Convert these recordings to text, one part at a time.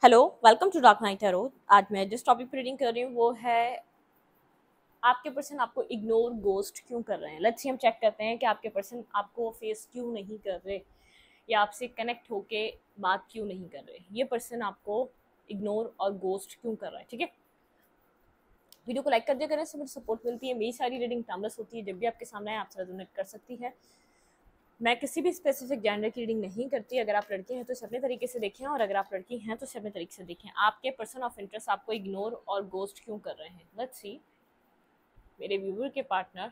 Hello, welcome to dark night tarot. आज मैं जिस टॉपिक पर रीडिंग कर रही हूँ वो है आपके पर्सन आपको इग्नोर गोस्ट क्यों कर रहे हैं। लेट्स सी हम चेक करते हैं कि आपके पर्सन आपको फेस क्यों नहीं कर रहे या आपसे कनेक्ट होके बात क्यों नहीं कर रहे। ये पर्सन आपको इग्नोर और गोस्ट क्यों कर रहा है। ठीक है, वीडियो को लाइक कर दिया करें, इससे मुझे सपोर्ट मिलती है। मेरी सारी रीडिंग टाइमलेस होती है, जब भी आपके सामने आए आपसे रेजोनेट कर सकती है। मैं किसी भी स्पेसिफिक जेंडर की रीडिंग नहीं करती। अगर आप लड़के हैं तो इसे अपने तरीके से देखें और अगर आप लड़की हैं तो इसे अपने तरीके से देखें। आपके पर्सन ऑफ इंटरेस्ट आपको इग्नोर और गोस्ट क्यों कर रहे हैं। लेट्स सी मेरे व्यूवर के पार्टनर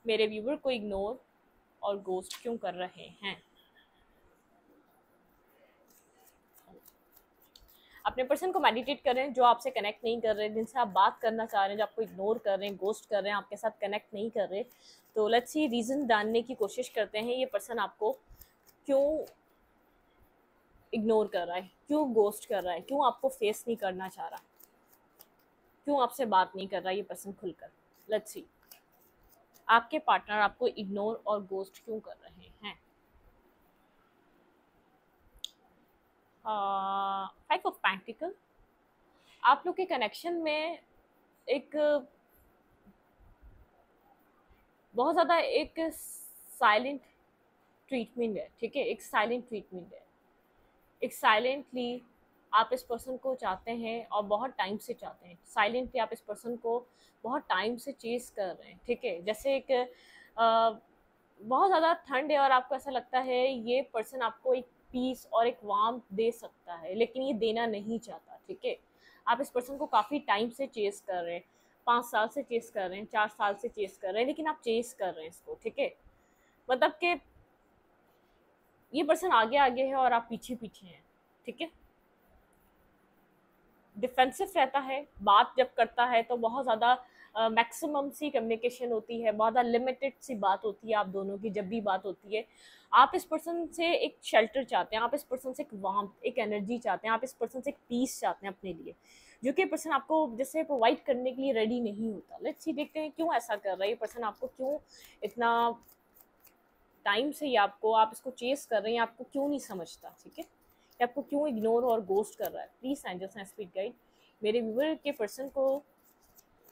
मेरे व्यूवर को इग्नोर और गोस्ट क्यों कर रहे हैं। अपने पर्सन को मेडिटेट करें जो आपसे कनेक्ट नहीं कर रहे, जिनसे आप बात करना चाह रहे हैं, जो आपको इग्नोर कर रहे हैं, गोस्ट कर रहे हैं, आपके साथ कनेक्ट नहीं कर रहे। तो लेट्स सी रीज़न जानने की कोशिश करते हैं ये पर्सन आपको क्यों इग्नोर कर रहा है, क्यों गोस्ट कर रहा है, क्यों आपको फेस नहीं करना चाह रहा, क्यों आपसे बात नहीं कर रहा ये पर्सन खुलकर। लेट्स सी आपके पार्टनर आपको इग्नोर और गोस्ट क्यों कर रहे हैं। Five of pentacle. आप लोग के कनेक्शन में एक बहुत ज़्यादा एक साइलेंट ट्रीटमेंट है। ठीक है, एक साइलेंट ट्रीटमेंट है। एक साइलेंटली आप इस पर्सन को चाहते हैं और बहुत टाइम से चाहते हैं। साइलेंटली आप इस पर्सन को बहुत टाइम से चेस कर रहे हैं। ठीक है, जैसे एक बहुत ज़्यादा ठंड है और आपको ऐसा लगता है ये पर्सन आपको एक पीस और एक वार्मथ दे सकता है, लेकिन ये देना नहीं चाहता। ठीक है, आप इस पर्सन को काफ़ी टाइम से चेस कर रहे हैं, 5 साल से चेस कर रहे हैं, 4 साल से चेस कर रहे हैं, लेकिन आप चेस कर रहे हैं इसको। ठीक है, मतलब कि ये पर्सन आगे आगे है और आप पीछे पीछे हैं। ठीक है, डिफेंसिव रहता है, बात जब करता है तो बहुत ज़्यादा मैक्सिमम सी कम्युनिकेशन होती है, बहुत ज़्यादा लिमिटेड सी बात होती है आप दोनों की। जब भी बात होती है आप इस पर्सन से एक शेल्टर चाहते हैं, आप इस पर्सन से एक वार्मथ, एक एनर्जी चाहते हैं, आप इस पर्सन से एक पीस चाहते हैं अपने लिए, जो कि पर्सन आपको जैसे प्रोवाइड करने के लिए रेडी नहीं होता। लेट्स सी देखते हैं क्यों ऐसा कर रहा है ये पर्सन, आपको क्यों इतना टाइम से ही आप इसको चेस कर रहे हैं, आपको क्यों नहीं समझता। ठीक है, कि आपको क्यों इग्नोर और गोस्ट कर रहा है। Please angels and spirit guide मेरे व्यूअर के पर्सन को,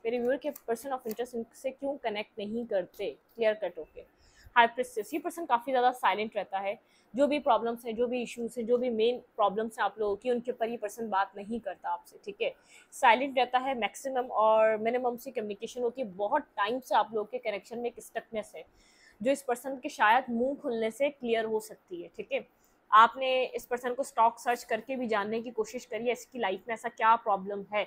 मेरे व्यूअर के पर्सन ऑफ इंटरेस्ट से क्यों कनेक्ट नहीं करते क्लियर कट होके। हाई प्रिस्टेस, ये पर्सन काफ़ी ज़्यादा साइलेंट रहता है। जो भी प्रॉब्लम्स हैं, जो भी इश्यूज हैं, जो भी मेन प्रॉब्लम्स हैं आप लोगों की, उनके ऊपर ये पर्सन बात नहीं करता आपसे। ठीक है, साइलेंट रहता है, मैक्सिमम और मिनिमम से कम्युनिकेशन होती है। बहुत टाइम से आप लोगों के कनेक्शन में एक स्टकनेस है जो इस पर्सन के शायद मुंह खुलने से क्लियर हो सकती है। ठीक है, आपने इस पर्सन को स्टॉक सर्च करके भी जानने की कोशिश करी है इसकी लाइफ में ऐसा क्या प्रॉब्लम है।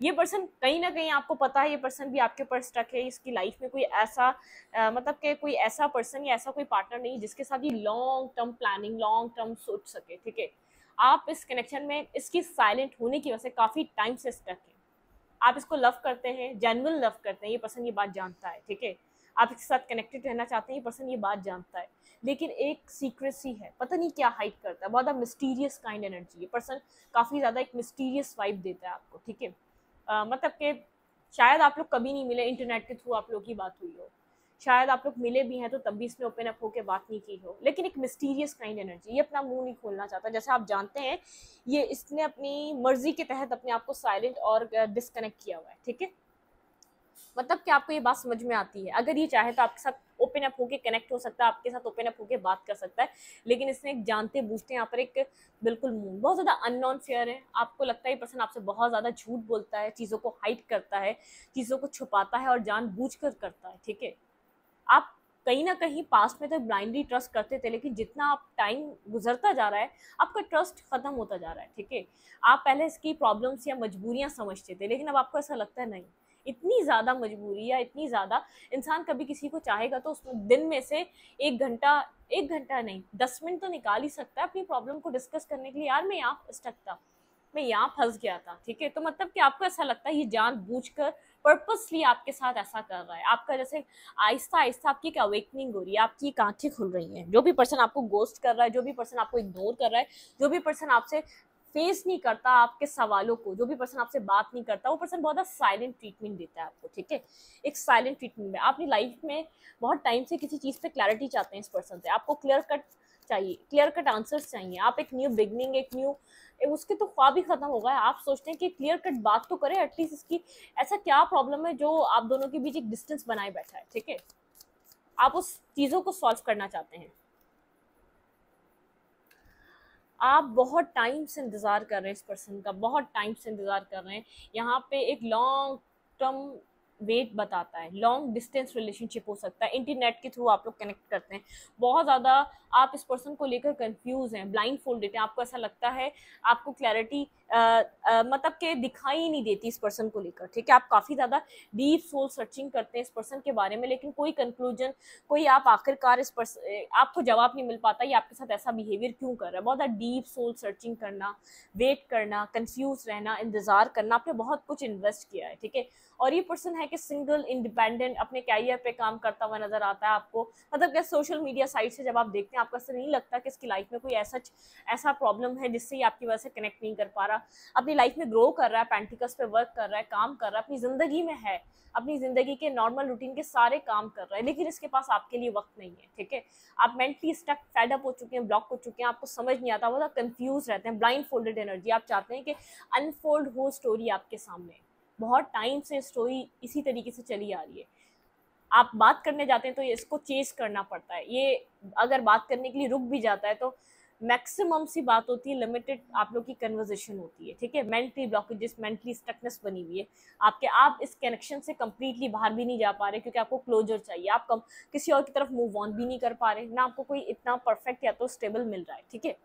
ये पर्सन कहीं ना कहीं आपको पता है ये पर्सन भी आपके ऊपर स्टक है। इसकी लाइफ में कोई ऐसा मतलब कि कोई ऐसा पर्सन या ऐसा कोई पार्टनर नहीं जिसके साथ ये long term planning, long term सोच सके। ठीक है, आप इस कनेक्शन में इसकी साइलेंट होने की वजह से काफ़ी टाइम से स्टक है। आप इसको लव करते हैं, जेन्युइन लव करते हैं, ये पर्सन ये बात जानता है। ठीक है, आप इसके साथ कनेक्टेड रहना चाहते हैं, ये पर्सन ये बात जानता है, लेकिन एक सीक्रेसी है, पता नहीं क्या हाइड करता है। बहुत ज़्यादा मिस्टीरियस काइंड एनर्जी, ये पर्सन काफ़ी ज़्यादा एक मिस्टीरियस वाइब देता है आपको। ठीक है, मतलब कि शायद आप लोग कभी नहीं मिले, इंटरनेट के थ्रू आप लोग की बात हुई हो, शायद आप लोग मिले भी हैं तो तब भी इसने ओपन अप होकर बात नहीं की हो, लेकिन एक मिस्टीरियस काइंड एनर्जी, ये अपना मुंह नहीं खोलना चाहता। जैसे आप जानते हैं ये इसने अपनी मर्जी के तहत अपने आप को साइलेंट और डिस्कनेक्ट किया हुआ है। ठीक है, मतलब कि आपको ये बात समझ में आती है, अगर ये चाहे तो आपके साथ ओपन अप होके कनेक्ट हो सकता है, आपके साथ ओपन अप होके बात कर सकता है, लेकिन इसने एक जानते बूझते यहाँ पर एक बिल्कुल मुंह बहुत ज़्यादा अननोन फेयर है। आपको लगता है ये पर्सन आपसे बहुत ज़्यादा झूठ बोलता है, चीज़ों को हाइड करता है, चीज़ों को छुपाता है और जानबूझकर करता है। ठीक है, आप कहीं ना कहीं पास्ट में तो ब्लाइंडली ट्रस्ट करते थे, लेकिन जितना आप टाइम गुजरता जा रहा है आपका ट्रस्ट खत्म होता जा रहा है। ठीक है, आप पहले इसकी प्रॉब्लम्स या मजबूरियां समझते थे, लेकिन अब आपको ऐसा लगता है नहीं, इतनी ज़्यादा मजबूरी या इतनी ज़्यादा इंसान कभी किसी को चाहेगा तो उसमें दिन में से 1 घंटा, 1 घंटा नहीं 10 मिनट तो निकाल ही सकता है अपनी प्रॉब्लम को डिस्कस करने के लिए। यार मैं यहाँ स्टक था, मैं यहाँ फंस गया था। ठीक है, तो मतलब कि आपको ऐसा लगता है ये जानबूझकर पर्पसली आपके साथ ऐसा कर रहा है। आपका जैसे आहिस्ता आहिस्ता आपकी एक अवेकनिंग हो रही है, आपकी एक आंखें खुल रही हैं। जो भी पर्सन आपको गोस्ट कर रहा है, जो भी पर्सन आपको इग्नोर कर रहा है, जो भी पर्सन आपसे फेस नहीं करता आपके सवालों को, जो भी पर्सन आपसे बात नहीं करता, वो पर्सन बहुत ज़्यादा साइलेंट ट्रीटमेंट देता है आपको। ठीक है, एक साइलेंट ट्रीटमेंट में आप अपनी लाइफ में बहुत टाइम से किसी चीज़ पे क्लैरिटी चाहते हैं इस पर्सन से, आपको क्लियर कट चाहिए, क्लियर कट आंसर्स चाहिए। आप एक न्यू बिगनिंग, एक न्यू, उसके तो ख्वाब ही खत्म हो गए। आप सोचते हैं कि क्लियर कट बात तो करें एटलीस्ट, इसकी ऐसा क्या प्रॉब्लम है जो आप दोनों के बीच एक डिस्टेंस बनाए बैठा है, ठीक है। आप उस चीज़ों को सॉल्व करना चाहते हैं। आप बहुत टाइम से इंतज़ार कर रहे हैं इस पर्सन का, बहुत टाइम से इंतज़ार कर रहे हैं। यहाँ पे एक लॉन्ग टर्म वेट बताता है, लॉन्ग डिस्टेंस रिलेशनशिप हो सकता है, इंटरनेट के थ्रू आप लोग कनेक्ट करते हैं। बहुत ज़्यादा आप इस पर्सन को लेकर कंफ्यूज हैं, ब्लाइंड फोल्डेड हैं, आपको ऐसा लगता है, आपको क्लैरिटी मतलब कि दिखाई ही नहीं देती इस पर्सन को लेकर, ठीक है। आप काफ़ी ज़्यादा डीप सोल सर्चिंग करते हैं इस पर्सन के बारे में, लेकिन कोई कंक्लूजन, कोई आप आखिरकार इस पर्सन, आपको जवाब नहीं मिल पाता ये आपके साथ ऐसा बिहेवियर क्यों कर रहा है। बहुत डीप सोल सर्चिंग करना, वेट करना, कंफ्यूज रहना, इंतज़ार करना, आपने बहुत कुछ इन्वेस्ट किया है, ठीक है। और ये पर्सन है कि सिंगल, इंडिपेंडेंट, अपने कैरियर पे काम करता हुआ नजर आता है आपको। मतलब कि सोशल मीडिया साइट से जब आप देखते हैं, आपको ऐसा नहीं लगता कि इसकी लाइफ में कोई ऐसा प्रॉब्लम है जिससे ये आपकी वजह से कनेक्ट नहीं कर पा रहा। अपनी लाइफ में ग्रो कर रहा है, पेंटिकस पे वर्क कर रहा है, काम कर रहा है, अपनी ज़िंदगी में है, अपनी ज़िंदगी के नॉर्मल रूटीन के सारे काम कर रहा है, लेकिन इसके पास आपके लिए वक्त नहीं है, ठीक है। आप मेंटली स्टक, फेड अप हो चुके हैं, ब्लॉक हो चुके हैं, आपको समझ नहीं आता, बहुत कंफ्यूज रहते हैं, ब्लाइंड फोल्डेड एनर्जी। आप चाहते हैं कि अनफोल्ड हो स्टोरी आपके सामने। बहुत टाइम से स्टोरी इसी तरीके से चली आ रही है। आप बात करने जाते हैं तो ये इसको चेस करना पड़ता है। ये अगर बात करने के लिए रुक भी जाता है तो मैक्सिमम सी बात होती है, लिमिटेड आप लोग की कन्वर्जेशन होती है, ठीक है। मेंटली ब्लॉकेजेस, मेंटली स्टकनेस बनी हुई है आपके। आप इस कनेक्शन से कंप्लीटली बाहर भी नहीं जा पा रहे क्योंकि आपको क्लोजर चाहिए। आप किसी और की तरफ मूव ऑन भी नहीं कर पा रहे, ना आपको कोई इतना परफेक्ट या तो स्टेबल मिल रहा है, ठीक है।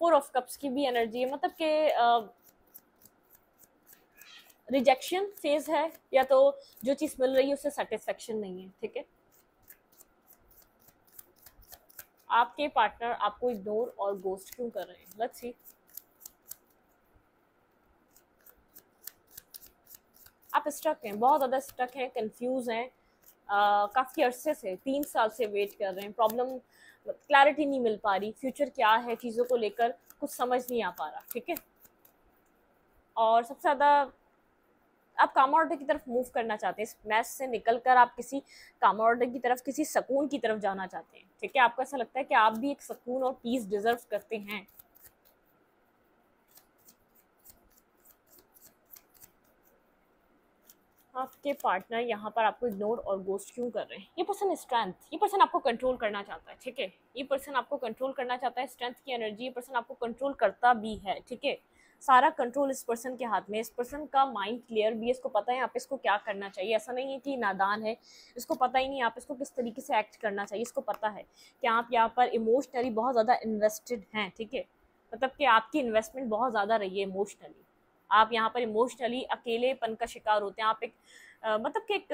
4 ऑफ कप्स की भी एनर्जी है, मतलब कि रिजेक्शन फेज है, या तो जो चीज मिल रही है उससे सेटिस्फेक्शन नहीं है, ठीक है। आपके पार्टनर आपको इग्नोर और गोस्ट क्यों कर रहे हैं, लेट्स सी। आप स्टक हैं, बहुत ज़्यादा स्टक हैं, कंफ्यूज हैं, काफ़ी अरसे से, 3 साल से वेट कर रहे हैं। प्रॉब्लम, क्लैरिटी नहीं मिल पा रही, फ्यूचर क्या है चीज़ों को लेकर कुछ समझ नहीं आ पा रहा, ठीक है। और सबसे ज़्यादा आप काम ऑर्डर की तरफ मूव करना चाहते हैं, इस मैस से निकलकर आप किसी काम ऑर्डर की तरफ, किसी सुकून की तरफ जाना चाहते हैं, ठीक है। आपको ऐसा लगता है कि आप भी एक सुकून और पीस डिजर्व करते हैं। आपके पार्टनर यहाँ पर आपको इग्नोर और गोस्ट क्यों कर रहे हैं। ये पर्सन स्ट्रेंथ, ये पर्सन आपको कंट्रोल करना चाहता है, ठीक है। ये पर्सन आपको कंट्रोल करना चाहता है, स्ट्रेंथ की एनर्जी। ये पर्सन आपको कंट्रोल करता भी है, ठीक है। सारा कंट्रोल इस पर्सन के हाथ में। इस पर्सन का माइंड क्लियर भी है, इसको पता है आप इसको क्या करना चाहिए। ऐसा नहीं है कि नादान है, इसको पता ही नहीं आप इसको किस तरीके से एक्ट करना चाहिए। इसको पता है कि आप यहाँ पर इमोशनली बहुत ज़्यादा इन्वेस्टेड हैं, ठीक है। मतलब कि आपकी इन्वेस्टमेंट बहुत ज़्यादा रही है इमोशनली। आप यहाँ पर इमोशनली अकेलेपन का शिकार होते हैं। आप एक मतलब कि एक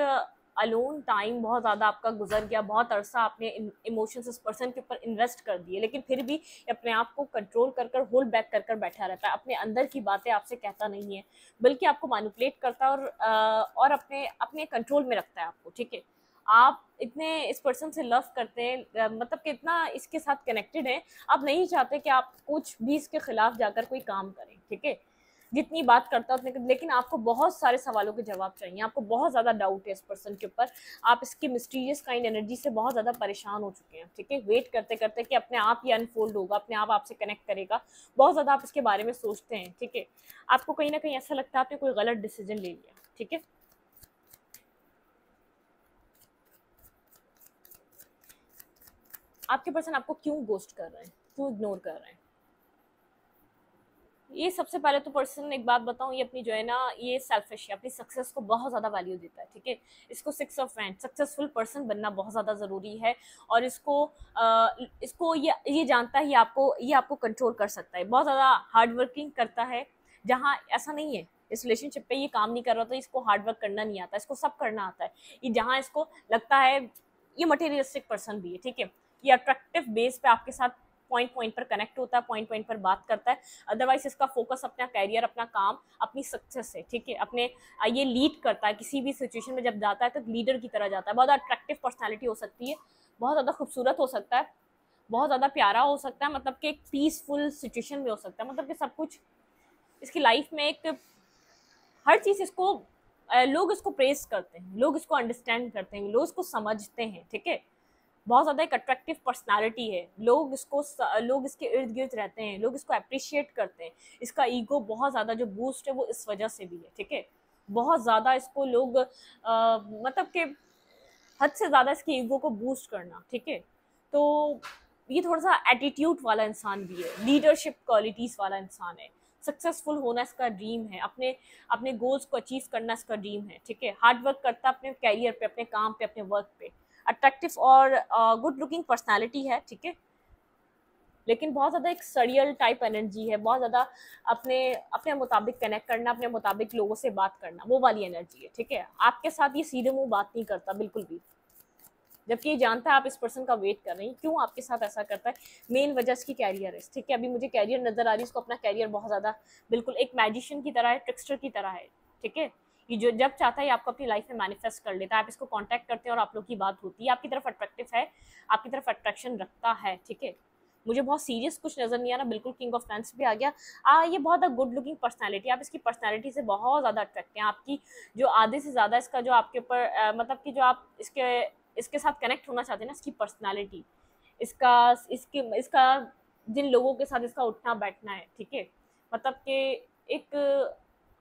अलोन टाइम बहुत ज़्यादा आपका गुजर गया, बहुत अरसा आपने इमोशंस इस पर्सन के ऊपर इन्वेस्ट कर दिए, लेकिन फिर भी अपने आप को कंट्रोल कर होल्ड बैक कर बैठा रहता है। अपने अंदर की बातें आपसे कहता नहीं है, बल्कि आपको मैनिपुलेट करता है और अपने अपने कंट्रोल में रखता है आपको, ठीक है। आप इतने इस पर्सन से लव करते हैं, मतलब कि इतना इसके साथ कनेक्टेड हैं, आप नहीं चाहते कि आप कुछ भी इसके खिलाफ जाकर कोई काम करें, ठीक है। जितनी बात करता है उतने, लेकिन आपको बहुत सारे सवालों के जवाब चाहिए, आपको बहुत ज़्यादा डाउट है इस पर्सन के ऊपर। आप इसकी मिस्टीरियस काइंड एनर्जी से बहुत ज़्यादा परेशान हो चुके हैं, ठीक है। वेट करते करते कि अपने आप ये अनफोल्ड होगा, अपने आप आपसे कनेक्ट करेगा। बहुत ज़्यादा आप इसके बारे में सोचते हैं, ठीक है। आपको कहीं ना कहीं ऐसा लगता है आपने कोई गलत डिसीजन ले लिया, ठीक है। आपके पर्सन आपको क्यों गोस्ट कर रहे हैं, क्यों इग्नोर कर रहे हैं। ये सबसे पहले तो पर्सन, एक बात बताऊं, ये अपनी जो है ना, ये सेल्फिश है, अपनी सक्सेस को बहुत ज़्यादा वैल्यू देता है, ठीक है। इसको 6 ऑफ वैंड, सक्सेसफुल पर्सन बनना बहुत ज़्यादा ज़रूरी है। और इसको ये जानता है ये आपको कंट्रोल कर सकता है। बहुत ज़्यादा हार्ड वर्किंग करता है, जहाँ ऐसा नहीं है इस रिलेशनशिप पे ये काम नहीं कर रहा तो इसको हार्ड वर्क करना नहीं आता, इसको सब करना आता है। ये जहाँ इसको लगता है, ये मटेरियलिस्टिक पर्सन भी है, ठीक है। ये अट्रैक्टिव बेस पे आपके साथ पॉइंट पॉइंट पर कनेक्ट होता है, पॉइंट पॉइंट पर बात करता है। अदरवाइज इसका फोकस अपना कैरियर, अपना काम, अपनी सक्सेस है, ठीक है। अपने ये लीड करता है किसी भी सिचुएशन में, जब जाता है तो लीडर की तरह जाता है। बहुत अट्रैक्टिव पर्सनैलिटी हो सकती है, बहुत ज़्यादा खूबसूरत हो सकता है, बहुत ज़्यादा प्यारा हो सकता है, मतलब कि एक पीसफुल सिचुएशन में हो सकता है। मतलब कि सब कुछ इसकी लाइफ में, एक हर चीज़ इसको लोग इसको प्रेस करते हैं, लोग इसको अंडरस्टैंड करते हैं, लोग इसको समझते हैं, ठीक है। बहुत ज़्यादा एक अट्रैक्टिव पर्सनालिटी है, लोग इसके इर्द गिर्द रहते हैं, लोग इसको अप्रिशिएट करते हैं। इसका ईगो बहुत ज़्यादा जो बूस्ट है वो इस वजह से भी है, ठीक है। बहुत ज़्यादा इसको लोग मतलब कि हद से ज़्यादा इसके ईगो को बूस्ट करना, ठीक है। तो ये थोड़ा सा एटीट्यूड वाला इंसान भी है, लीडरशिप क्वालिटीज़ वाला इंसान है। सक्सेसफुल होना इसका ड्रीम है, अपने अपने गोल्स को अचीव करना इसका ड्रीम है, ठीक है। हार्ड वर्क करता है अपने कैरियर पे, अपने काम पे, अपने वर्क पे। अट्रैक्टिव और गुड लुकिंग पर्सनालिटी है, ठीक है। लेकिन बहुत ज़्यादा एक सरियल टाइप एनर्जी है, बहुत ज़्यादा अपने अपने मुताबिक कनेक्ट करना, अपने मुताबिक लोगों से बात करना, वो वाली एनर्जी है, ठीक है। आपके साथ ये सीधे मुंह बात नहीं करता बिल्कुल भी, जबकि ये जानता है आप इस पर्सन का वेट कर रहे हैं। क्यों आपके साथ ऐसा करता है? मेन वजह इसकी कैरियर है, ठीक है। अभी मुझे कैरियर नजर आ रही है, इसको अपना कैरियर बहुत ज़्यादा बिल्कुल एक मैजिशियन की तरह है, ट्रिक्स्टर की तरह है, ठीक है। ये जो जब चाहता है आपको अपनी लाइफ में मैनिफेस्ट कर लेता है, आप इसको कांटेक्ट करते हैं और आप लोग की बात होती है, आपकी तरफ अट्रैक्टिव है, आपकी तरफ अट्रैक्शन रखता है, ठीक है। मुझे बहुत सीरियस कुछ नजर नहीं आ रहा, बिल्कुल किंग ऑफ फैंस भी आ गया। ये बहुत गुड लुकिंग पर्सनालिटी, आप इसकी पर्सनालिटी से बहुत ज़्यादा अट्रैक्ट हैं। आपकी जो आधे से ज़्यादा इसका जो आपके ऊपर मतलब कि जो आप इसके साथ कनेक्ट होना चाहते हैं ना, इसकी पर्सनालिटी, इसका इसका जिन लोगों के साथ इसका उठना बैठना है, ठीक है। मतलब कि एक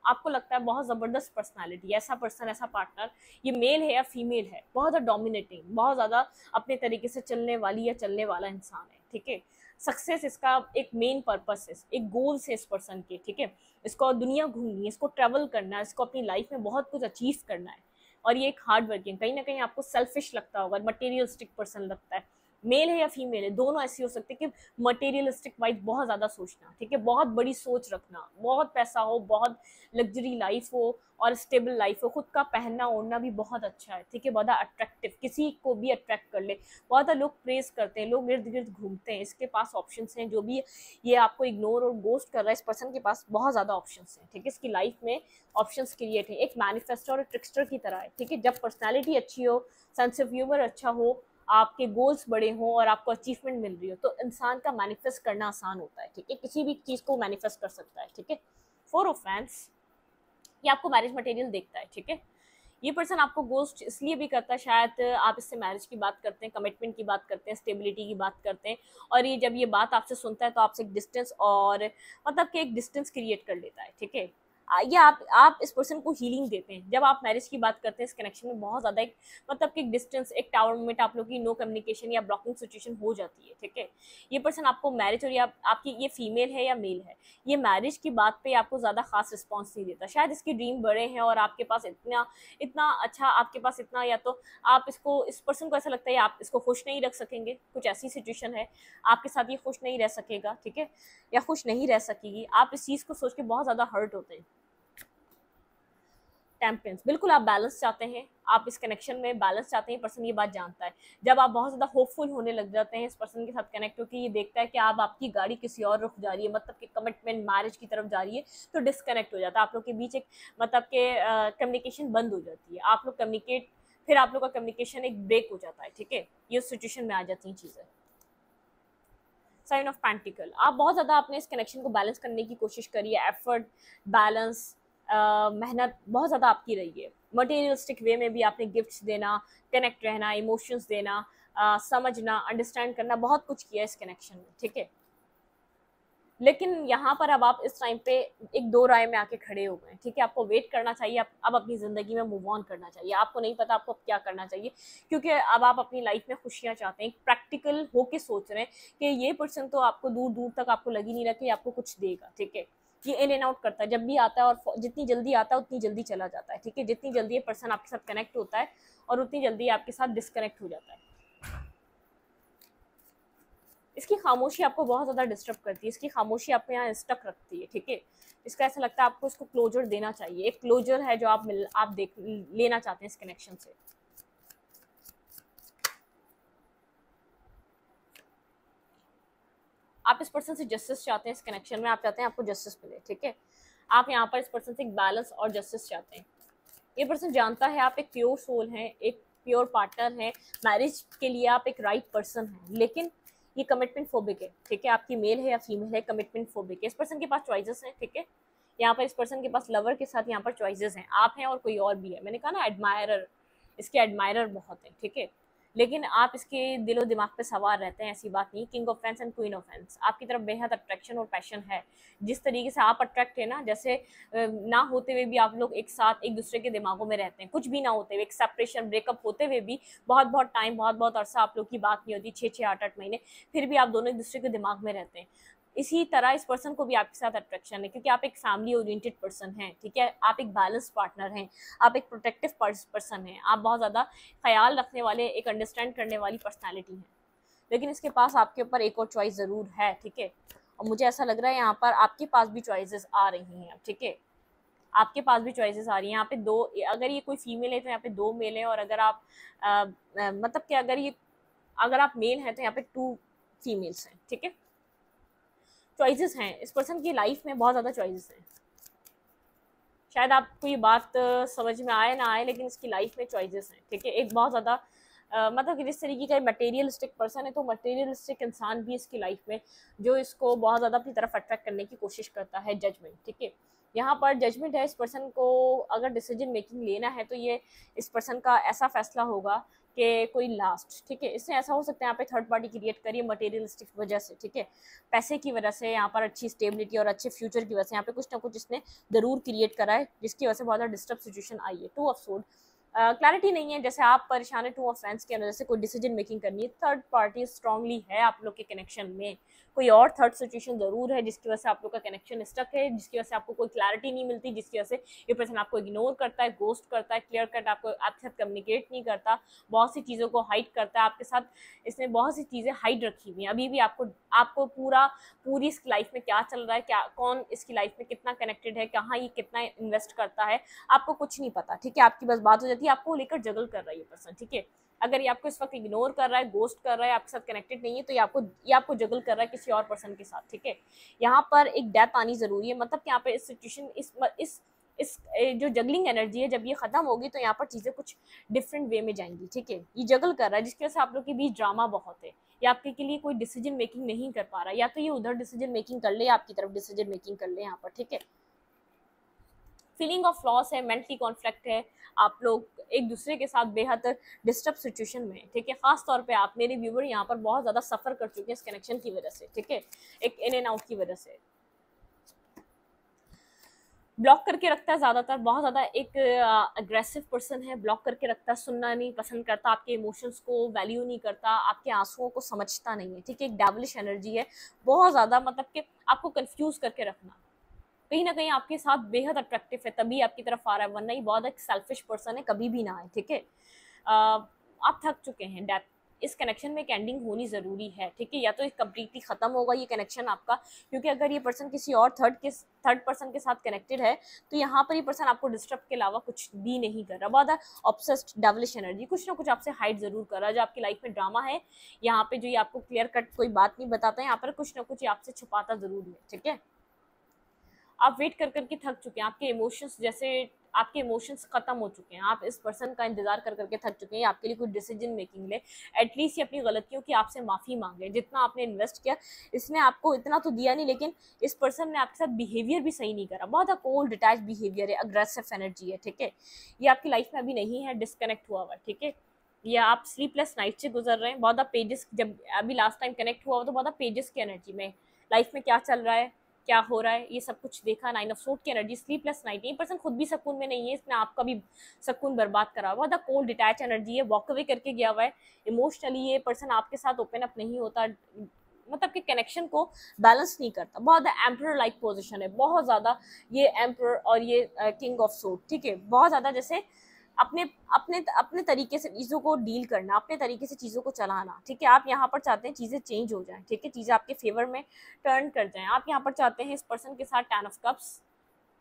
आपको लगता है बहुत ज़बरदस्त पर्सनालिटी, ऐसा पर्सन, ऐसा पार्टनर, ये मेल है या फीमेल है, बहुत ज़्यादा डोमिनेटिंग, बहुत ज़्यादा अपने तरीके से चलने वाली या चलने वाला इंसान है, ठीक है। सक्सेस इसका एक मेन पर्पस है, एक गोल्स है इस पर्सन के, ठीक है। इसको दुनिया घूमनी है, इसको ट्रैवल करना है, इसको अपनी लाइफ में बहुत कुछ अचीव करना है। और ये एक हार्ड वर्किंग, कहीं ना कहीं आपको सेल्फिश लगता होगा, मटेरियलिस्टिक पर्सन लगता है। मेल है या फीमेल है, दोनों ऐसे हो सकते हैं कि मटेरियलिस्टिक वाइज बहुत ज़्यादा सोचना, ठीक है, बहुत बड़ी सोच रखना, बहुत पैसा हो, बहुत लग्जरी लाइफ हो और स्टेबल लाइफ हो, खुद का पहनना ओढ़ना भी बहुत अच्छा है, ठीक है, बहुत अट्रैक्टिव, किसी को भी अट्रैक्ट कर ले। बहुत लोग प्रेज करते हैं, लोग इर्द गिर्द घूमते हैं, इसके पास ऑप्शंस हैं। जो भी ये आपको इग्नोर और गोस्ट कर रहा है, इस पर्सन के पास बहुत ज़्यादा ऑप्शंस हैं, ठीक है। इसकी लाइफ में ऑप्शंस क्रिएट है, एक मैनिफेस्टो और ट्रिक्स्टर की तरह है, ठीक है। जब पर्सनैलिटी अच्छी हो, सेंस ऑफ ह्यूमर अच्छा हो, आपके गोल्स बड़े हों और आपको अचीवमेंट मिल रही हो, तो इंसान का मैनिफेस्ट करना आसान होता है, ठीक है। किसी भी चीज़ को मैनिफेस्ट कर सकता है, ठीक है। 4 ऑफ फैंस, ये आपको मैरिज मटेरियल देखता है, ठीक है। ये पर्सन आपको गोस्ट इसलिए भी करता है, शायद आप इससे मैरिज की बात करते हैं, कमिटमेंट की बात करते हैं, स्टेबिलिटी की बात करते हैं, और ये जब ये बात आपसे सुनता है तो आपसे एक डिस्टेंस और मतलब कि एक डिस्टेंस क्रिएट कर लेता है, ठीक है। ये आप इस पर्सन को हीलिंग देते हैं। जब आप मैरिज की बात करते हैं, इस कनेक्शन में बहुत ज़्यादा एक मतलब कि एक डिस्टेंस, एक टावर मोमेंट, आप लोग की नो कम्युनिकेशन या ब्लॉकिंग सिचुएशन हो जाती है, ठीक है। ये पर्सन आपको मैरिज, और या आपकी ये फीमेल है या मेल है, ये मैरिज की बात पे आपको ज़्यादा खास रिस्पॉन्स नहीं देता। शायद इसके ड्रीम बड़े हैं और आपके पास इतना इतना अच्छा, आपके पास इतना, या तो आप इसको, इस पर्सन को ऐसा लगता है आप इसको खुश नहीं रख सकेंगे, कुछ ऐसी सिचुएशन है आपके साथ, ये खुश नहीं रह सकेगा, ठीक है, या खुश नहीं रह सकेगी। आप इस चीज़ को सोच के बहुत ज़्यादा हर्ट होते हैं। टेम्परेंस, बिल्कुल आप बैलेंस चाहते हैं, आप इस कनेक्शन में बैलेंस चाहते हैं, पर्सन ये बात जानता है। जब आप बहुत ज़्यादा होपफुल होने लग जाते हैं इस पर्सन के साथ कनेक्ट होकर, ये देखता है कि आप आपकी गाड़ी किसी और रुख जा रही है, मतलब कि कमिटमेंट मैरिज की तरफ जा रही है, तो डिस्कनेक्ट हो जाता है आप लोग के बीच, एक मतलब के कम्युनिकेशन बंद हो जाती है, आप लोग कम्युनिकेट, फिर आप लोग का कम्युनिकेशन एक ब्रेक हो जाता है, ठीक है। ये सिचुएशन में आ जाती हैं चीज़ें। साइन ऑफ पेंटिकल, आप बहुत ज़्यादा अपने इस कनेक्शन को बैलेंस करने की कोशिश करिए, एफर्ट, बैलेंस, मेहनत बहुत ज़्यादा आपकी रही है। मटेरियलिस्टिक वे में भी आपने गिफ्ट्स देना, कनेक्ट रहना, इमोशंस देना, समझना, अंडरस्टैंड करना, बहुत कुछ किया इस कनेक्शन में, ठीक है। लेकिन यहाँ पर अब आप इस टाइम पे एक दो राय में आके खड़े हो गए, ठीक है। आपको वेट करना चाहिए, अब अपनी ज़िंदगी में मूव ऑन करना चाहिए। आपको नहीं पता आपको अब क्या करना चाहिए, क्योंकि अब आप अपनी लाइफ में खुशियाँ चाहते हैं, प्रैक्टिकल होके सोच रहे हैं कि ये पर्सन तो आपको दूर दूर तक आपको लग ही नहीं रहा कि आपको कुछ देगा, ठीक है। ये इन एंड आउट करता है, जब भी आता है और जितनी जल्दी आता है उतनी जल्दी चला जाता है, ठीक है। जितनी जल्दी ये पर्सन आपके साथ कनेक्ट होता है और उतनी जल्दी आपके साथ डिस्कनेक्ट हो जाता है। इसकी खामोशी आपको बहुत ज़्यादा डिस्टर्ब करती है, इसकी खामोशी आपको यहाँ स्टक रखती है, ठीक है। इसका ऐसा लगता है आपको इसको क्लोजर देना चाहिए, एक क्लोजर है जो आप लेना चाहते हैं इस कनेक्शन से। आप इस पर्सन से जस्टिस चाहते हैं इस कनेक्शन में, आप चाहते हैं आपको जस्टिस मिले, ठीक है। आप यहाँ पर इस पर्सन से एक बैलेंस और जस्टिस चाहते हैं। ये पर्सन जानता है आप एक प्योर सोल हैं, एक प्योर पार्टनर हैं, मैरिज के लिए आप एक राइट पर्सन हैं, लेकिन ये कमिटमेंट फोबिक है, ठीक है। आपकी मेल है या फीमेल है, कमिटमेंट फोबिक है। इस पर्सन के पास चॉइसेस हैं, ठीक है। यहाँ पर इस पर्सन के पास लवर के साथ यहाँ पर चॉइसेस हैं, आप हैं और कोई और भी है। मैंने कहा ना एडमायरर, इसके एडमायरर बहुत हैं, ठीक है। लेकिन आप इसके दिलो दिमाग पे सवार रहते हैं, ऐसी बात नहीं। King of fans and queen of fans, आपकी तरफ बेहद अट्रैक्शन और पैशन है। जिस तरीके से आप अट्रैक्ट है ना, जैसे ना होते हुए भी आप लोग एक साथ एक दूसरे के दिमागों में रहते हैं, कुछ भी ना होते हुए, एक सेपरेशन ब्रेकअप होते हुए भी बहुत बहुत टाइम, बहुत बहुत अरसा आप लोग की बात नहीं होती, 6-6 8-8 महीने, फिर भी आप दोनों एक दूसरे के दिमाग में रहते हैं। इसी तरह इस पर्सन को भी आपके साथ अट्रैक्शन है, क्योंकि आप एक फैमिली ओरिएंटेड पर्सन हैं, ठीक है, आप एक बैलेंस पार्टनर हैं, आप एक प्रोटेक्टिव पर्सन हैं, आप बहुत ज़्यादा ख्याल रखने वाले, एक अंडरस्टैंड करने वाली पर्सनैलिटी है। लेकिन इसके पास आपके ऊपर एक और चॉइस ज़रूर है, ठीक है, और मुझे ऐसा लग रहा है यहाँ पर आपके पास भी चॉइसेस आ रही हैं, ठीक है, आपके पास भी चॉइसेस आ रही हैं। यहाँ पे दो, अगर ये कोई फीमेल है तो यहाँ पे 2 मेल हैं, और अगर आप मतलब कि अगर आप मेल हैं तो यहाँ पे 2 फीमेल्स हैं, ठीक है। चॉइसेस हैं इस पर्सन की लाइफ में, बहुत ज़्यादा चॉइसेस हैं। शायद आपको ये बात समझ में आए ना आए, लेकिन इसकी लाइफ में चॉइसेस हैं, ठीक है। एक बहुत ज़्यादा मतलब कि जिस तरीके का मटेरियलिस्टिक पर्सन है, तो मटेरियलिस्टिक इंसान भी इसकी लाइफ में, जो इसको बहुत ज़्यादा अपनी तरफ अट्रैक्ट करने की कोशिश करता है। जजमेंट, ठीक है, यहाँ पर जजमेंट है। इस पर्सन को अगर डिसीजन मेकिंग लेना है तो ये इस पर्सन का ऐसा फैसला होगा कि कोई लास्ट, ठीक है, इससे ऐसा हो सकता है यहाँ पे थर्ड पार्टी क्रिएट करिए मटेरियलिस्टिक वजह से, ठीक है, पैसे की वजह से, यहाँ पर अच्छी स्टेबिलिटी और अच्छे फ्यूचर की वजह से यहाँ पे कुछ ना कुछ इसने ज़रूर क्रिएट करा है, जिसकी वजह से बहुत ज़्यादा डिस्टर्ब सिचुएशन आई है। 2 ऑफ सोर्ड, क्लैरिटी नहीं है, जैसे आप परेशान है 2 ऑफ फैंस के अंदर, जैसे कोई डिसीजन मेकिंग करनी है, थर्ड पार्टी स्ट्रांगली है आप लोग के कनेक्शन में, कोई और थर्ड सिचुएशन ज़रूर है जिसकी वजह से आप लोग का कनेक्शन स्टक है, जिसकी वजह से आपको कोई क्लैरिटी नहीं मिलती, जिसकी वजह से ये पर्सन आपको इग्नोर करता है, गोस्ट करता है, क्लियर कट आपको आपके साथ कम्युनिकेट नहीं करता, बहुत सी चीज़ों को हाइड करता है आपके साथ। इसने बहुत सी चीज़ें हाइड रखी हुई हैं, अभी भी आपको पूरी इसकी लाइफ में क्या चल रहा है, क्या कौन इसकी लाइफ में कितना कनेक्टेड है, कहाँ ये कितना इन्वेस्ट करता है, आपको कुछ नहीं पता, ठीक है। आपकी बस बात हो जाती है, आपको लेकर जगल कर रहा है ये पर्सन, ठीक है। अगर ये आपको इस वक्त इग्नोर कर रहा है, गोस्ट कर रहा है, आपके साथ कनेक्टेड नहीं है, तो ये आपको जगल कर रहा है किसी और पर्सन के साथ, ठीक है। यहाँ पर एक डेथ आनी जरूरी है, मतलब कि यहाँ पे इस सिचुएशन इस जो जगलिंग एनर्जी है, जब ये खत्म होगी तो यहाँ पर चीज़ें कुछ डिफरेंट वे में जाएंगी, ठीक है। ये जगल कर रहा है, जिसकी वजह से आप लोग के बीच ड्रामा बहुत है, या आपके के लिए कोई डिसीजन मेकिंग नहीं कर पा रहा, या तो ये उधर डिसीजन मेकिंग कर ले या आपकी तरफ डिसीजन मेकिंग कर ले यहाँ पर, ठीक है। फीलिंग ऑफ लॉस है, मेंटली कॉन्फ्लिक्ट है, आप लोग एक दूसरे के साथ बेहद डिस्टर्ब सिचुएशन में, ठीक है। खास तौर पे आप मेरे व्यूवर यहाँ पर बहुत ज़्यादा सफ़र कर चुके हैं इस कनेक्शन की वजह से, ठीक है, एक इन एंड आउट की वजह से। ब्लॉक करके रखता है ज़्यादातर, बहुत ज़्यादा एक अग्रेसिव पर्सन है, ब्लॉक करके रखता है, सुनना नहीं पसंद करता, आपके इमोशंस को वैल्यू नहीं करता, आपके आंसुओं को समझता नहीं है, ठीक है। एक डेविलिश एनर्जी है बहुत ज़्यादा, मतलब कि आपको कंफ्यूज करके रखना, कहीं ना कहीं आपके साथ बेहद अट्रैक्टिव है तभी आपकी तरफ आ रहा है, वरना ही बहुत एक सेल्फिश पर्सन है, कभी भी ना आए, ठीक है। आप थक चुके हैं, डेथ, इस कनेक्शन में एक एंडिंग होनी ज़रूरी है, ठीक है। या तो कम्प्लीटली ख़त्म होगा ये कनेक्शन आपका, क्योंकि अगर ये पर्सन किसी और थर्ड पर्सन के साथ कनेक्टेड है, तो यहाँ पर ये पर्सन आपको डिस्टर्ब के अलावा कुछ भी नहीं कर रहा, बहुत ऑब्सेस्ड डेविलिश एनर्जी, कुछ ना कुछ आपसे हाइड ज़रूर कर रहा है। जो आपकी लाइफ में ड्रामा है यहाँ पे, जो ये आपको क्लियर कट कोई बात नहीं बताता है, यहाँ पर कुछ ना कुछ ये आपसे छुपाता ज़रूर है, ठीक है। आप वेट कर करके थक चुके हैं, आपके इमोशंस खत्म हो चुके हैं, आप इस पर्सन का इंतजार कर करके थक चुके हैं, आपके लिए कोई डिसीजन मेकिंग ले, एटलीस्ट ये अपनी गलतियों की आपसे माफ़ी मांगे। जितना आपने इन्वेस्ट किया, इसने आपको इतना तो दिया नहीं, लेकिन इस पर्सन ने आपके साथ बिहेवियर भी सही नहीं करा, बहुत कोल्ड डिटैच बिहेवियर है, अग्रेसिव एनर्जी है, ठीक है। ये आपकी लाइफ में अभी नहीं है, डिस्कनेक्ट हुआ हुआ, ठीक है। या आप स्लीपलेस नाइट से गुजर रहे हैं, बहुत पेजेस, जब अभी लास्ट टाइम कनेक्ट हुआ हो तो बहुत पेजेस की एनर्जी में, लाइफ में क्या चल रहा है, क्या हो रहा है, ये सब कुछ देखा, 9 ऑफ सोर्ड की एनर्जी, स्लीपलेस नाइट, ये पर्सन खुद भी सुकून में नहीं है, इसने आपका भी सुकून बर्बाद करा हुआ, बहुत कोल्ड डिटैच एनर्जी है, वॉक अवे करके गया हुआ है इमोशनली, ये पर्सन आपके साथ ओपन अप नहीं होता, मतलब कि कनेक्शन को बैलेंस नहीं करता, बहुत एम्परर लाइक पोजीशन है, बहुत ज़्यादा ये एम्परर और ये किंग ऑफ सोर्ड, ठीक है। बहुत ज़्यादा जैसे अपने अपने अपने तरीके से चीज़ों को डील करना, अपने तरीके से चीज़ों को चलाना, ठीक है। आप यहाँ पर चाहते हैं चीज़ें चेंज हो जाएं, ठीक है, चीज़ें आपके फेवर में टर्न कर जाएं। आप यहाँ पर चाहते हैं इस पर्सन के साथ 10 ऑफ कप्स,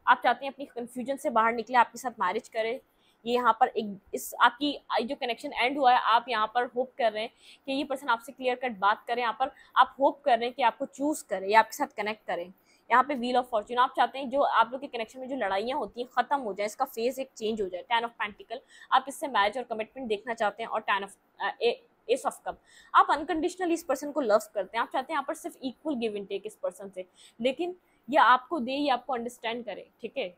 आप चाहते हैं अपनी कन्फ्यूजन से बाहर निकले, आपके साथ मैरिज करे, ये यहाँ पर एक इस आपकी जो कनेक्शन एंड हुआ है, आप यहाँ पर होप कर रहे हैं कि ये पर्सन आपसे क्लियर कट बात करें, यहाँ पर आप होप कर रहे हैं कि आपको चूज़ करें या आपके साथ कनेक्ट करें। यहाँ पे व्हील ऑफ फॉर्च्यून, आप चाहते हैं जो आप लोग के कनेक्शन में जो लड़ाइयाँ होती हैं खत्म हो जाए, इसका फेज एक चेंज हो जाए। 10 ऑफ पेंटिकल, आप इससे मैरिज और कमिटमेंट देखना चाहते हैं, और 10 ऑफ एस ऑफ कप, आप अनकंडीशनली इस पर्सन को लव करते हैं, आप चाहते हैं यहाँ पर सिर्फ इक्वल गिव एंड टेक इस पर्सन से, लेकिन ये आपको दे, ये आपको अंडरस्टैंड करे, ठीक है।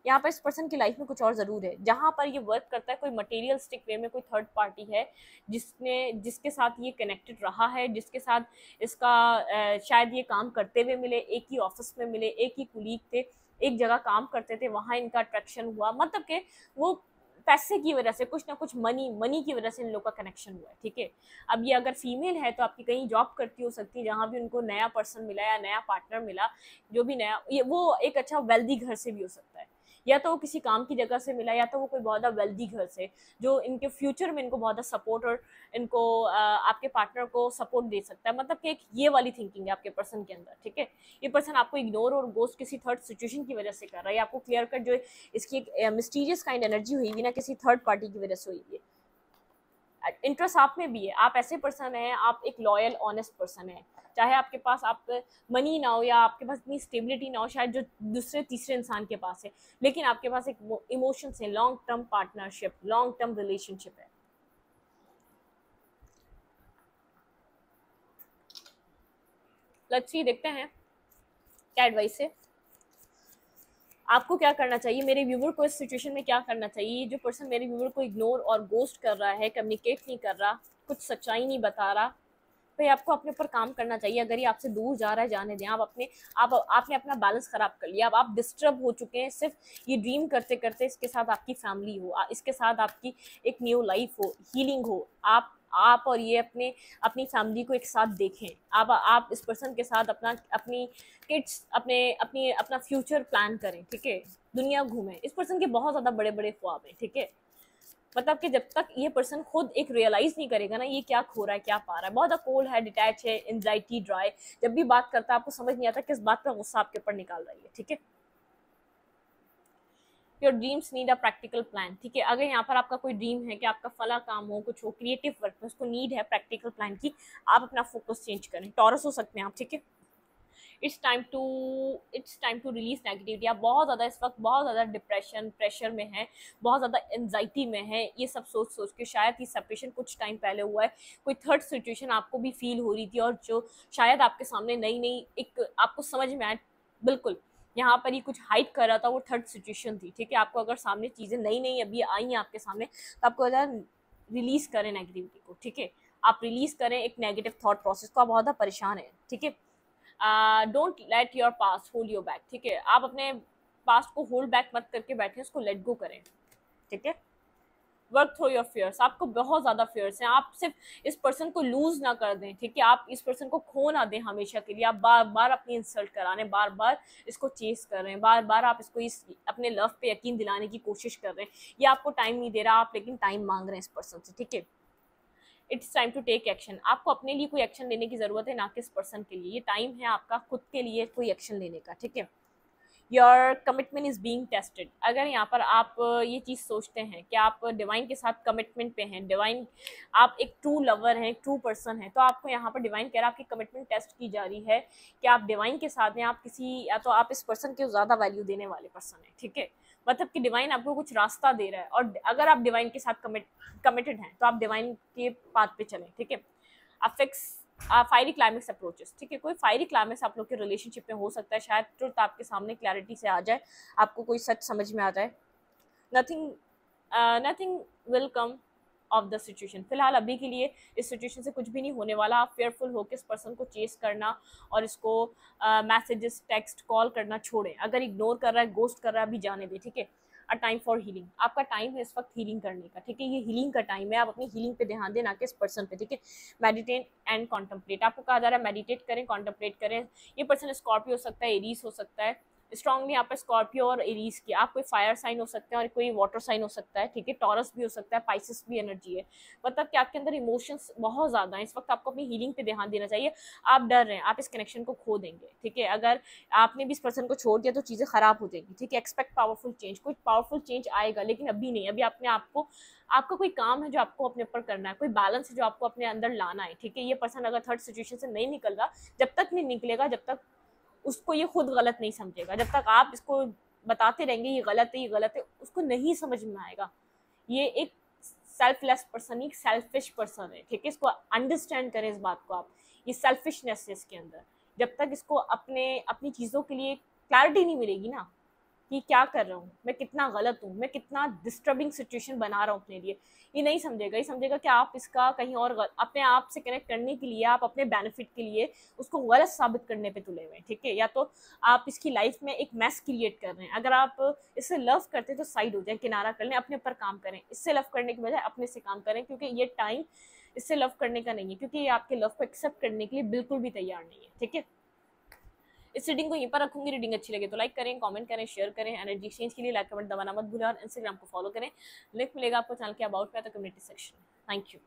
यहाँ पर इस पर्सन की लाइफ में कुछ और ज़रूर है। जहाँ पर ये वर्क करता है कोई मटेरियलिस्टिक वे में, कोई थर्ड पार्टी है जिसके साथ ये कनेक्टेड रहा है, जिसके साथ इसका शायद ये काम करते हुए मिले, एक ही ऑफिस में मिले, एक ही कुलीग थे, एक जगह काम करते थे, वहाँ इनका अट्रैक्शन हुआ, मतलब कि वो पैसे की वजह से, कुछ ना कुछ मनी की वजह से इन लोग का कनेक्शन हुआ है। ठीक है, अब ये अगर फीमेल है तो आपकी कहीं जॉब करती हो सकती है, जहाँ भी उनको नया पर्सन मिला या नया पार्टनर मिला, जो भी नया, ये वो एक अच्छा वेल्दी घर से भी हो सकता है, या तो वो किसी काम की जगह से मिला, या तो वो कोई बहुत ज़्यादा वेल्दी घर से, जो इनके फ्यूचर में इनको बहुत ज़्यादा सपोर्ट और इनको आपके पार्टनर को सपोर्ट दे सकता है। मतलब कि एक ये वाली थिंकिंग है आपके पर्सन के अंदर। ठीक है, ये पर्सन आपको इग्नोर और गोस्ट किसी थर्ड सिचुएशन की वजह से कर रहा है, या आपको क्लियर कट जो इसकी एक मिस्टीरियस काइंड एनर्जी हुई हुई ना, किसी थर्ड पार्टी की वजह से हुई है। इंटरेस्ट आप में भी है, आप ऐसे पर्सन हैं, आप एक लॉयल ऑनेस्ट पर्सन है, चाहे आपके पास आप मनी ना हो या आपके पास इतनी स्टेबिलिटी ना हो शायद जो दूसरे तीसरे इंसान के पास है, लेकिन आपके पास एक इमोशंस है, long term partnership, long term relationship है। लेट्स सी, देखते हैं क्या एडवाइस है, आपको क्या करना चाहिए, मेरे व्यूवर को इस सिचुएशन में क्या करना चाहिए। जो पर्सन मेरे व्यूवर को इग्नोर और गोस्ट कर रहा है, कम्युनिकेट नहीं कर रहा, कुछ सच्चाई नहीं बता रहा, भाई आपको अपने ऊपर काम करना चाहिए। अगर ये आपसे दूर जा रहा है, जाने दें। आपने अपना बैलेंस खराब कर लिया, अब आप डिस्टर्ब हो चुके हैं, सिर्फ ये ड्रीम करते करते इसके साथ आपकी फैमिली हो, इसके साथ आपकी एक न्यू लाइफ हो, हीलिंग हो, आप और ये अपनी फैमिली को एक साथ देखें। आप इस पर्सन के साथ अपनी किड्स अपना फ्यूचर प्लान करें। ठीक है, दुनिया घूमें। इस पर्सन के बहुत ज़्यादा बड़े बड़े ख्वाब हैं। ठीक है, मतलब कि जब तक ये पर्सन खुद एक रियलाइज नहीं करेगा ना ये क्या खो रहा है, क्या पा रहा है, बहुत ज़्यादा कोल्ड है, डिटैच है, एंजाइटी ड्राई, जब भी बात करता है आपको समझ नहीं आता किस बात पर गुस्सा आपके ऊपर निकाल रही है। ठीक है, your dreams need a practical plan. ठीक है, अगर यहाँ पर आपका कोई ड्रीम है कि आपका फला काम हो, कुछ हो, क्रिएटिव वर्क में, उसको नीड है प्रैक्टिकल प्लान की, आप अपना फोकस चेंज करें। टॉरस हो सकते हैं आप। ठीक है, it's time to release negativity. आप बहुत ज़्यादा इस वक्त बहुत ज़्यादा डिप्रेशन, प्रेशर में है, बहुत ज़्यादा एंजाइटी में है, ये सब सोच सोच के। शायद ये सेपरेशन कुछ टाइम पहले हुआ है, कोई थर्ड सिचुएशन आपको भी फील हो रही थी, और जो शायद आपके सामने नई नई एक आपको समझ में आए, बिल्कुल यहाँ पर ही कुछ हाइड कर रहा था, वो थर्ड सिचुएशन थी। ठीक है, आपको अगर सामने चीज़ें नई नई अभी आई हैं आपके सामने, तो आपको रिलीज करें नेगेटिविटी को। ठीक है, आप रिलीज करें एक नेगेटिव थॉट प्रोसेस को, आप बहुत ज़्यादा परेशान है। ठीक है, don't let your past hold your back. ठीक है, आप अपने पास्ट को होल्ड बैक मत करके बैठे, उसको लेट गो करें। ठीक है, वर्क थ्रू योर फियर्स। आपको बहुत ज़्यादा फियर्स हैं, आप सिर्फ इस पर्सन को लूज ना कर दें। ठीक है, आप इस पर्सन को खो ना दें हमेशा के लिए। आप बार बार अपनी इंसल्ट कराने, बार बार इसको चेस कर रहे हैं, बार बार आप इसको अपने लव पे यकीन दिलाने की कोशिश कर रहे हैं। ये आपको टाइम नहीं दे रहा, आप लेकिन टाइम मांग रहे हैं इस पर्सन से। ठीक है, it's time to take action. आपको अपने लिए कोई एक्शन लेने की ज़रूरत है, ना कि इस पर्सन के लिए। ये टाइम है आपका खुद के लिए कोई एक्शन लेने का। ठीक है, your commitment is being tested. अगर यहाँ पर आप ये चीज़ सोचते हैं कि आप डिवाइन के साथ कमिटमेंट पे हैं, डिवाइन, आप एक ट्रू लवर हैं, एक ट्रू पर्सन हैं, तो आपको यहाँ पर डिवाइन कह रहा है आपकी कमिटमेंट टेस्ट की जा रही है कि आप डिवाइन के साथ हैं, आप किसी, या तो आप इस पर्सन के ज़्यादा वैल्यू देने वाले पर्सन हैं। ठीक है, मतलब कि डिवाइन आपको कुछ रास्ता दे रहा है, और अगर आप डिवाइन के साथ कमिटेड हैं तो आप डिवाइन के पाथ पे चलें। ठीक है, आप फिक्स फायरी क्लाइमेक्स अप्रोचेस। ठीक है, कोई फायरी क्लाइमेक्स आप लोग के रिलेशनशिप में हो सकता है, शायद ट्रुथ आपके सामने क्लैरिटी से आ जाए, आपको कोई सच समझ में आ जाए। Nothing will come of the situation. फिलहाल अभी के लिए इस सिचुएशन से कुछ भी नहीं होने वाला। आप फेयरफुल होकर इस पर्सन को चेस करना और इसको मैसेजेस, टेक्स्ट, कॉल करना छोड़ें। अगर इग्नोर कर रहा है, गोस्ट कर रहा है, अभी जाने दें। ठीक है, अ टाइम फॉर हीलिंग। आपका टाइम है इस वक्त हीलिंग करने का। ठीक है, ये हीलिंग का टाइम है, आप अपनी हीलिंग पे ध्यान दें, ना कि इस पर्सन पे। ठीक है, मेडिटेट एंड कॉन्टम्पलेट। आपको कहा जा रहा है मेडिटेट करें, कॉन्टम्पलेट करें। ये पर्सन स्कॉर्पियो हो सकता है, एरीज हो सकता है, स्ट्रांगली यहाँ पर स्कॉर्पियो और एरीज की। आप कोई फायर साइन हो सकते हैं और कोई वाटर साइन हो सकता है। ठीक है, टॉरस भी हो सकता है, पाइसेस भी एनर्जी है। मतलब कि आपके अंदर इमोशंस बहुत ज़्यादा हैं इस वक्त, आपको अपनी हीलिंग पे ध्यान देना चाहिए। आप डर रहे हैं, आप इस कनेक्शन को खो देंगे। ठीक है, अगर आपने भी इस पर्सन को छोड़ दिया तो चीज़ें ख़राब हो जाएंगी। ठीक है, एक्सपेक्ट पावरफुल चेंज। कुछ पावरफुल चेंज आएगा, लेकिन अभी नहीं। अभी आपने आपका कोई काम है जो आपको अपने ऊपर करना है, कोई बैलेंस है जो आपको अपने अंदर लाना है। ठीक है, ये पर्सन अगर थर्ड सिचुएशन से नहीं निकल रहा, जब तक नहीं निकलेगा, जब तक उसको ये खुद गलत नहीं समझेगा, जब तक आप इसको बताते रहेंगे ये गलत है, ये गलत है, उसको नहीं समझ में आएगा। ये एक सेल्फलेस पर्सन, एक सेल्फिश पर्सन है। ठीक है, इसको अंडरस्टैंड करें इस बात को आप। ये सेल्फिशनेस है इसके अंदर। जब तक इसको अपनी चीज़ों के लिए क्लैरिटी नहीं मिलेगी ना कि क्या कर रहा हूँ, मैं कितना गलत हूँ, मैं कितना डिस्टर्बिंग सिचुएशन बना रहा हूँ अपने लिए। ये नहीं समझेगा, ये समझेगा कि आप इसका कहीं और अपने आप से कनेक्ट करने के लिए, आप अपने बेनिफिट के लिए उसको गलत साबित करने पे तुले हुए हैं, ठीक है। या तो आप इसकी लाइफ में एक मैस क्रिएट कर रहे हैं। अगर आप इससे लव करते हैं तो साइड हो जाए, किनारा कर लें, अपने ऊपर काम करें। इससे लव करने की बजाय अपने से काम करें, क्योंकि ये टाइम इससे लव करने का नहीं है, क्योंकि ये आपके लव को एक्सेप्ट करने के लिए बिल्कुल भी तैयार नहीं है, ठीक है। इस रीडिंग को यहीं पर रखूंगी। रीडिंग अच्छी लगे तो लाइक करें, कमेंट करें, शेयर करें। एनर्जी एक्सचेंज के लिए लाइक कमेंट दबाना मत भूलें और इंस्टाग्राम को फॉलो करें। लिंक मिलेगा आपको चैनल के अबाउट में तो कम्युनिटी सेक्शन। Thank you.